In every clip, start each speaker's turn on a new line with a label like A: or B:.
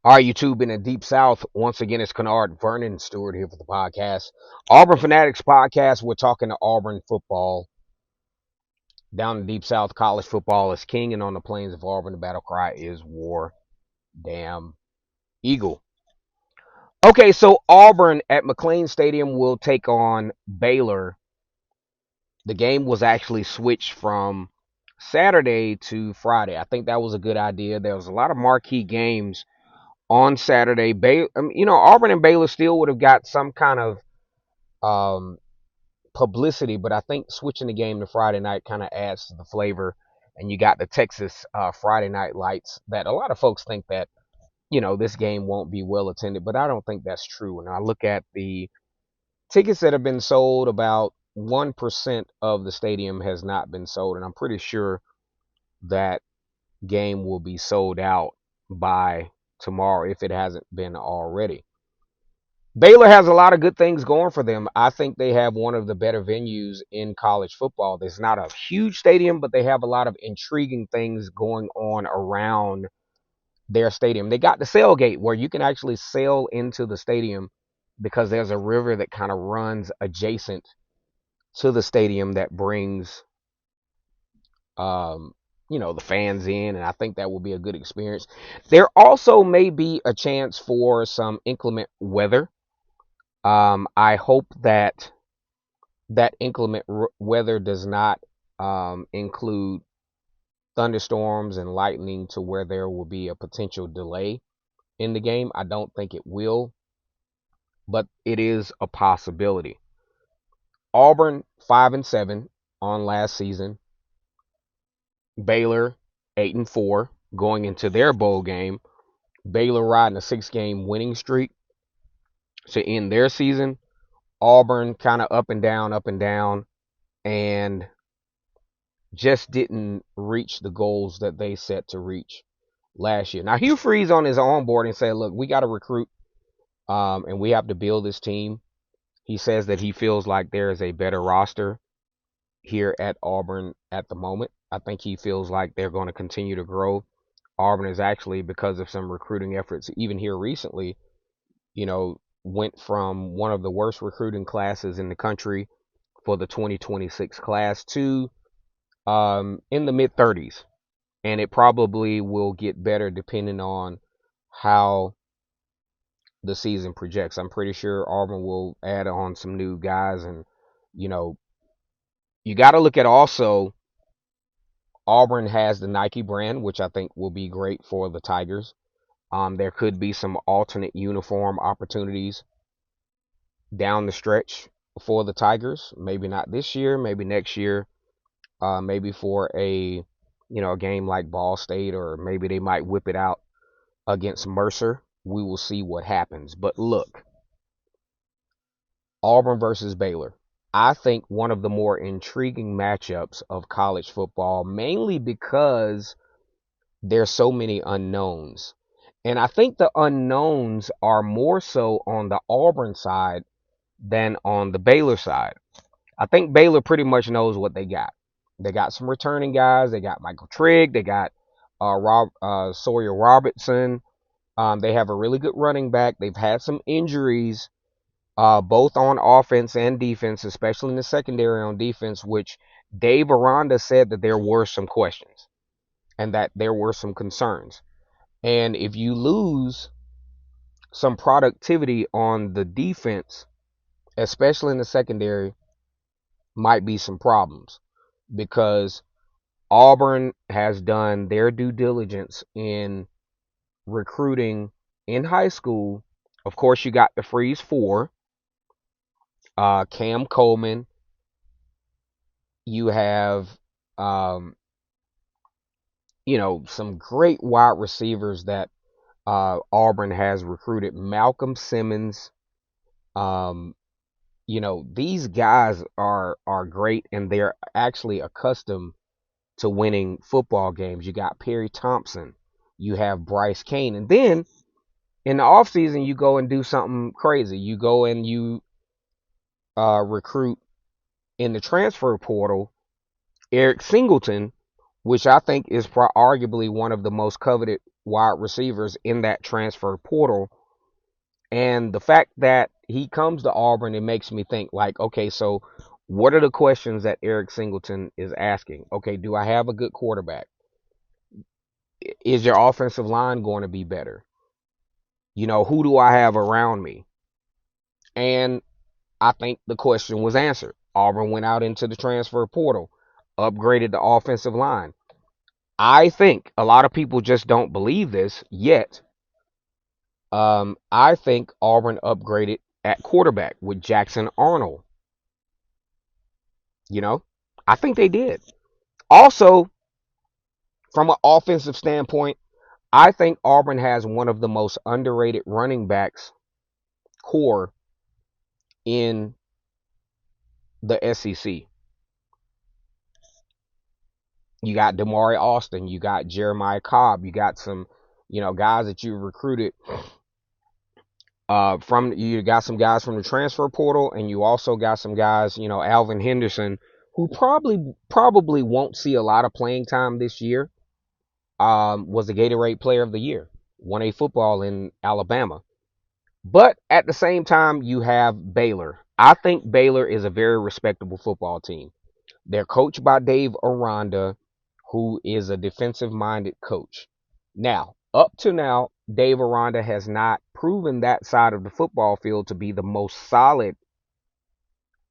A: All right, YouTube in the Deep South. Once again, it's Kennard Vernon Stewart here for the podcast. Auburn Fanatics podcast. We're talking to Auburn football. Down in the Deep South, college football is king, and on the plains of Auburn, the battle cry is War Damn Eagle. Okay, so Auburn at McLean Stadium will take on Baylor. The game was actually switched from Saturday to Friday. I think that was a good idea. There was a lot of marquee games on Saturday. Auburn and Baylor still would have got some kind of um, publicity, but I think switching the game to Friday night kind of adds to the flavor. And you got the Texas Friday night lights that a lot of folks think that, this game won't be well attended, but I don't think that's true. When I look at the tickets that have been sold, about 1% of the stadium has not been sold. And I'm pretty sure that game will be sold out by tomorrow if it hasn't been already. Baylor has a lot of good things going for them. I think they have one of the better venues in college football. There's not a huge stadium, but they have a lot of intriguing things going on around their stadium. They got the sailgate where you can actually sail into the stadium because there's a river that kind of runs adjacent to the stadium that brings the fans in, and I think that will be a good experience. There also may be a chance for some inclement weather. I hope that inclement weather does not include thunderstorms and lightning to where there will be a potential delay in the game. I don't think it will, but it is a possibility. Auburn 5-7 on last season. Baylor 8-4 going into their bowl game. Baylor riding a 6-game winning streak to end their season. Auburn kind of up and down, and just didn't reach the goals that they set to reach last year. Now, Hugh Freeze on his onboarding said, look, we got to recruit and we have to build this team. He says that he feels like there is a better roster here at Auburn at the moment. I think he feels like they're going to continue to grow. Auburn is actually, because of some recruiting efforts, even here recently, went from one of the worst recruiting classes in the country for the 2026 class to in the mid 30s. And it probably will get better depending on how the season projects. I'm pretty sure Auburn will add on some new guys. And, you know, you got to look at also Auburn has the Nike brand, which I think will be great for the Tigers. There could be some alternate uniform opportunities down the stretch for the Tigers. Maybe not this year, maybe next year, maybe for a game like Ball State, or maybe they might whip it out against Mercer. We will see what happens. But look, Auburn versus Baylor. I think one of the more intriguing matchups of college football, mainly because there's so many unknowns. And I think the unknowns are more so on the Auburn side than on the Baylor side. I think Baylor pretty much knows what they got. They got some returning guys. They got Michael Trigg. They got Sawyer Robertson. They have a really good running back. They've had some injuries, both on offense and defense, especially in the secondary on defense, which Dave Aranda said that there were some questions and that there were some concerns. And if you lose some productivity on the defense, especially in the secondary, might be some problems, because Auburn has done their due diligence in recruiting in high school. Of course, you got the Freeze Four, Cam Coleman. You have, um, some great wide receivers that Auburn has recruited. Malcolm Simmons. Um, these guys are great, and they're actually accustomed to winning football games. You got Perry Thompson. You have Bryce Kane. And then in the offseason, you go and do something crazy. You go and you recruit in the transfer portal Eric Singleton, which I think is arguably one of the most coveted wide receivers in that transfer portal. And the fact that he comes to Auburn, it makes me think like, okay, so what are the questions that Eric Singleton is asking? Okay, do I have a good quarterback? Is your offensive line going to be better? Who do I have around me? And I think the question was answered. Auburn went out into the transfer portal, upgraded the offensive line. I think a lot of people just don't believe this yet. I think Auburn upgraded at quarterback with Jackson Arnold. You know, I think they did. Also, from an offensive standpoint, I think Auburn has one of the most underrated running backs core in the SEC. You got Damari Austin, you got Jeremiah Cobb, you got some, guys that you recruited from. You got some guys from the transfer portal, and you also got some guys, Alvin Henderson, who probably won't see a lot of playing time this year. Was the Gatorade Player of the Year, won a football in Alabama. But at the same time, you have Baylor. I think Baylor is a very respectable football team. They're coached by Dave Aranda, who is a defensive minded coach. Now, up to now, Dave Aranda has not proven that side of the football field to be the most solid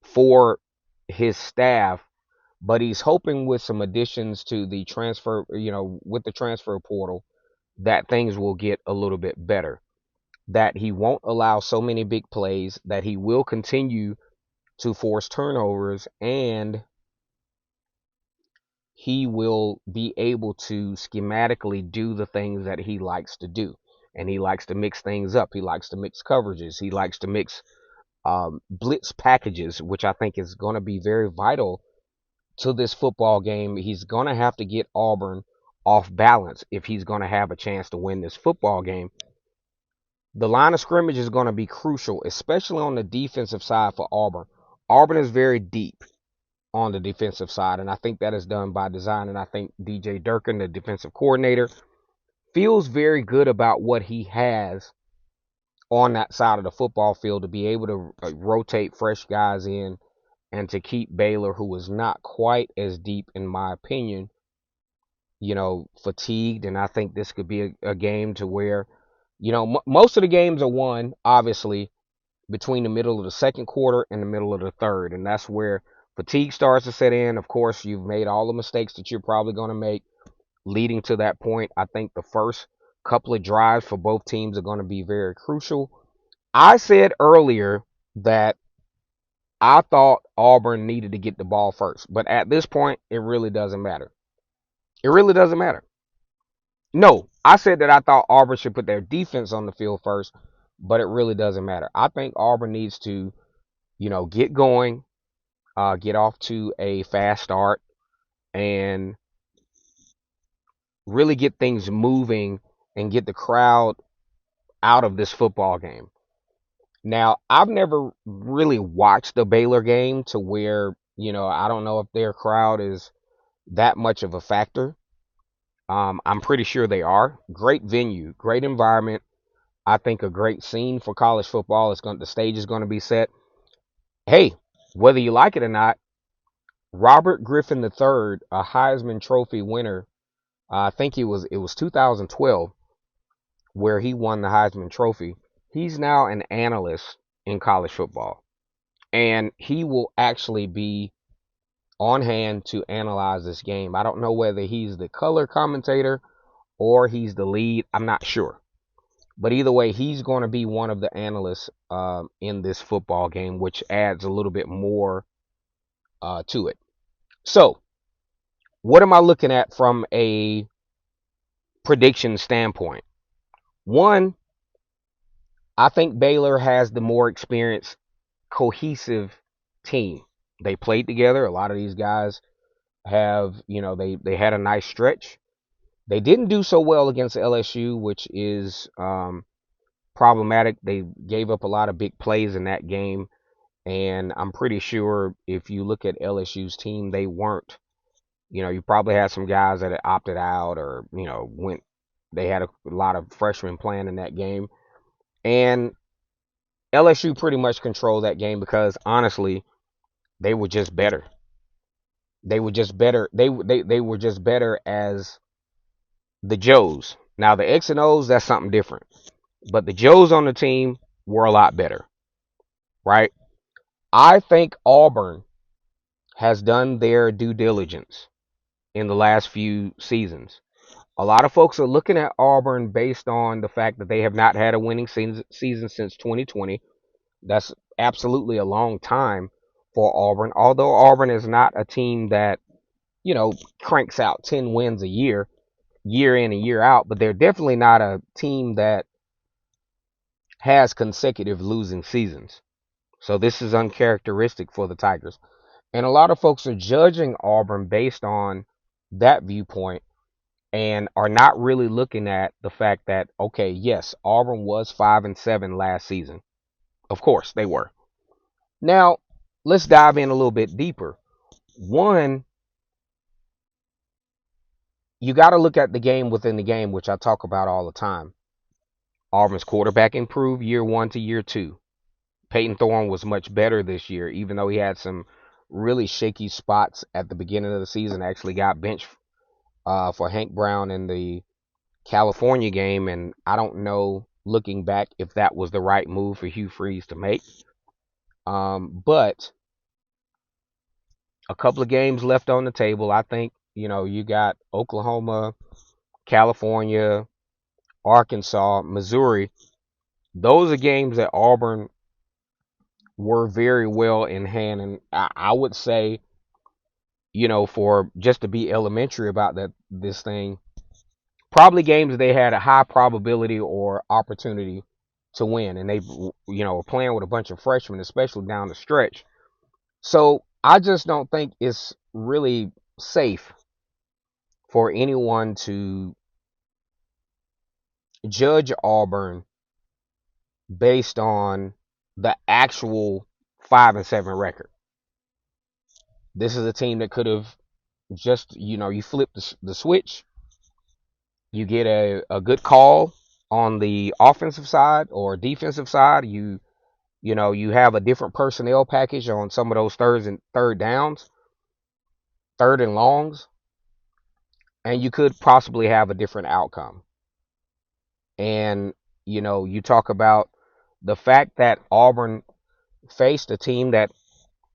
A: for his staff, but he's hoping with some additions to the transfer, with the transfer portal, that things will get a little bit better. That he won't allow so many big plays, that he will continue to force turnovers, and he will be able to schematically do the things that he likes to do. And he likes to mix things up. He likes to mix coverages. He likes to mix blitz packages, which I think is going to be very vital to this football game. He's going to have to get Auburn off balance if he's going to have a chance to win this football game. The line of scrimmage is going to be crucial, especially on the defensive side for Auburn. Auburn is very deep on the defensive side, and I think that is done by design. And I think DJ Durkin, the defensive coordinator, feels very good about what he has on that side of the football field to be able to rotate fresh guys in and to keep Baylor, who is not quite as deep, in my opinion, fatigued. And I think this could be a game to where, most of the games are won, obviously, between the middle of the second quarter and the middle of the third. And that's where fatigue starts to set in. Of course, you've made all the mistakes that you're probably going to make leading to that point. I think the first couple of drives for both teams are going to be very crucial. I said earlier that I thought Auburn needed to get the ball first, but at this point, it really doesn't matter. It really doesn't matter. No, I said that I thought Auburn should put their defense on the field first, but it really doesn't matter. I think Auburn needs to, get going, get off to a fast start, and really get things moving and get the crowd out of this football game. Now, I've never really watched the Baylor game to where, I don't know if their crowd is that much of a factor. I'm pretty sure they are. Great venue, great environment. I think a great scene for college football. The stage is going to be set. Hey, whether you like it or not, Robert Griffin III, a Heisman Trophy winner, I think it was 2012 where he won the Heisman Trophy. He's now an analyst in college football, and he will actually be on hand to analyze this game. I don't know whether he's the color commentator or he's the lead. I'm not sure. But either way, he's going to be one of the analysts in this football game, which adds a little bit more to it. So, what am I looking at from a prediction standpoint? One, I think Baylor has the more experienced, cohesive team. They played together. A lot of these guys have, they had a nice stretch. They didn't do so well against LSU, which is problematic. They gave up a lot of big plays in that game. And I'm pretty sure if you look at LSU's team, they weren't, you probably had some guys that had opted out or, went They had a lot of freshmen playing in that game. And LSU pretty much controlled that game because honestly, they were just better. They were just better. They were just better as the Joes. Now the X and O's, that's something different. But the Joes on the team were a lot better, right? I think Auburn has done their due diligence in the last few seasons. A lot of folks are looking at Auburn based on the fact that they have not had a winning season since 2020. That's absolutely a long time for Auburn. Although Auburn is not a team that, cranks out 10 wins a year in and year out, but they're definitely not a team that has consecutive losing seasons. So this is uncharacteristic for the Tigers. And a lot of folks are judging Auburn based on that viewpoint and are not really looking at the fact that, okay, yes, Auburn was 5-7 last season. Of course, they were. Now, let's dive in a little bit deeper. One, you got to look at the game within the game, which I talk about all the time. Auburn's quarterback improved year one to year two. Peyton Thorne was much better this year, even though he had some really shaky spots at the beginning of the season. Actually got benched for Hank Brown in the California game, and I don't know, looking back, if that was the right move for Hugh Freeze to make. But a couple of games left on the table. I think, you got Oklahoma, California, Arkansas, Missouri. Those are games that Auburn were very well in hand. And I would say, for just to be elementary about this thing, probably games they had a high probability or opportunity to win. And they, were playing with a bunch of freshmen, especially down the stretch. So I just don't think it's really safe for anyone to judge Auburn based on the actual 5-7 record. This is a team that could have just, you flip the switch, you get a good call on the offensive side or defensive side, you have a different personnel package on some of those third downs, third and longs, and you could possibly have a different outcome. And, you talk about the fact that Auburn faced a team that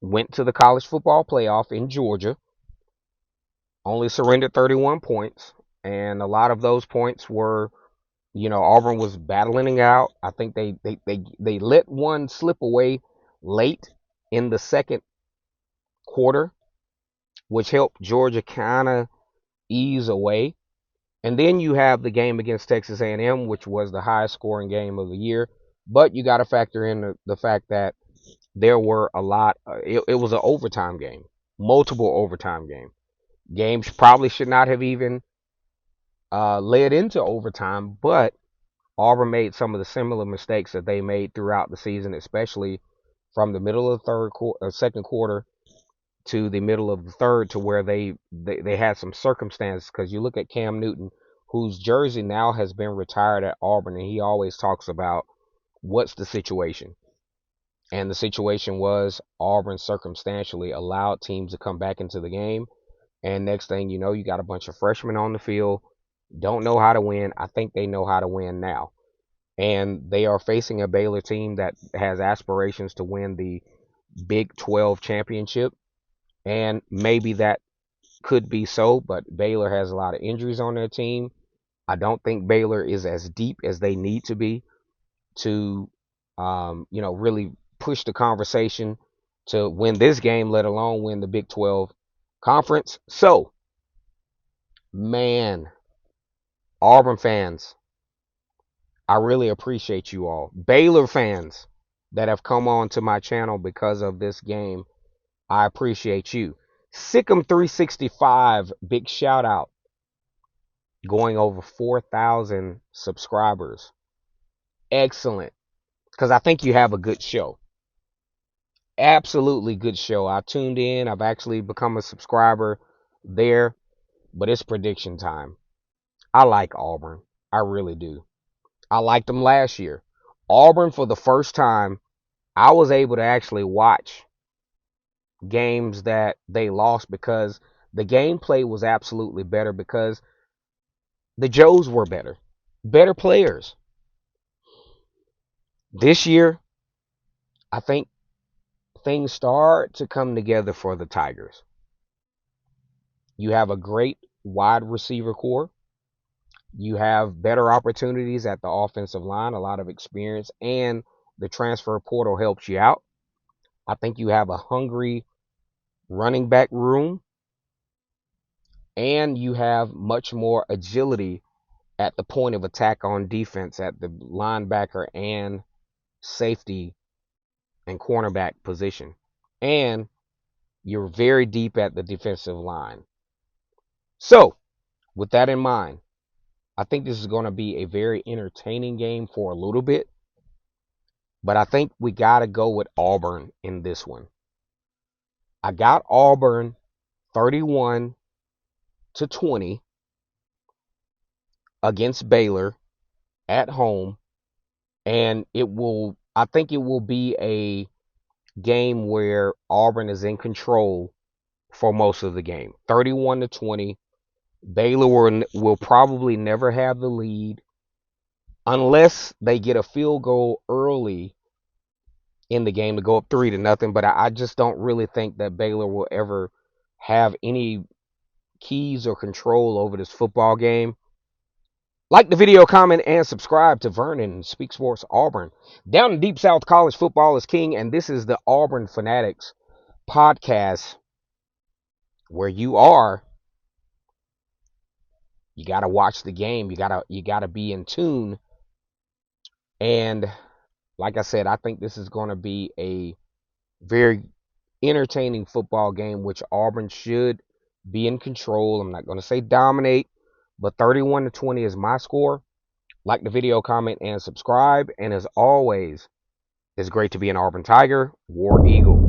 A: went to the college football playoff in Georgia, only surrendered 31 points, and a lot of those points were, Auburn was battling it out. I think they let one slip away late in the second quarter, which helped Georgia kind of ease away. And then you have the game against Texas A&M, which was the highest scoring game of the year. But you got to factor in the fact that there were a lot. It was an overtime game, multiple overtime games probably should not have even led into overtime, but Auburn made some of the similar mistakes that they made throughout the season, especially from the middle of the second quarter to the middle of the third, to where they had some circumstances. Because you look at Cam Newton, whose jersey now has been retired at Auburn, and he always talks about what's the situation. And the situation was Auburn circumstantially allowed teams to come back into the game. And next thing you know, you got a bunch of freshmen on the field, don't know how to win. I think they know how to win now. And they are facing a Baylor team that has aspirations to win the Big 12 championship. And maybe that could be so, but Baylor has a lot of injuries on their team. I don't think Baylor is as deep as they need to be to, really push the conversation to win this game, let alone win the Big 12 conference. So, man, Auburn fans, I really appreciate you all. Baylor fans that have come on to my channel because of this game, I appreciate you. Sick'em365, big shout out. Going over 4,000 subscribers. Excellent. Because I think you have a good show. Absolutely good show. I tuned in. I've actually become a subscriber there. But it's prediction time. I like Auburn. I really do. I liked them last year. Auburn, for the first time, I was able to actually watch games that they lost because the gameplay was absolutely better because the Joes were better players. This year, I think things start to come together for the Tigers. You have a great wide receiver core. You have better opportunities at the offensive line, a lot of experience, and the transfer portal helps you out. I think you have a hungry running back room, and you have much more agility at the point of attack on defense at the linebacker and safety and cornerback position. And you're very deep at the defensive line. So, with that in mind, I think this is going to be a very entertaining game for a little bit, but I think we got to go with Auburn in this one. I got Auburn 31-20 against Baylor at home, and I think it will be a game where Auburn is in control for most of the game. 31-20. Baylor will probably never have the lead unless they get a field goal early in the game to go up 3-0. But I just don't really think that Baylor will ever have any keys or control over this football game. Like the video, comment, and subscribe to Vernon Speak Sports Auburn. Down in Deep South, college football is king, and this is the Auburn Fanatics podcast. Where you got to watch the game. You got to be in tune. And like I said, I think this is going to be a very entertaining football game, which Auburn should be in control. I'm not going to say dominate, but 31-20 is my score. Like the video, comment, and subscribe. And as always, it's great to be an Auburn Tiger, War Eagle.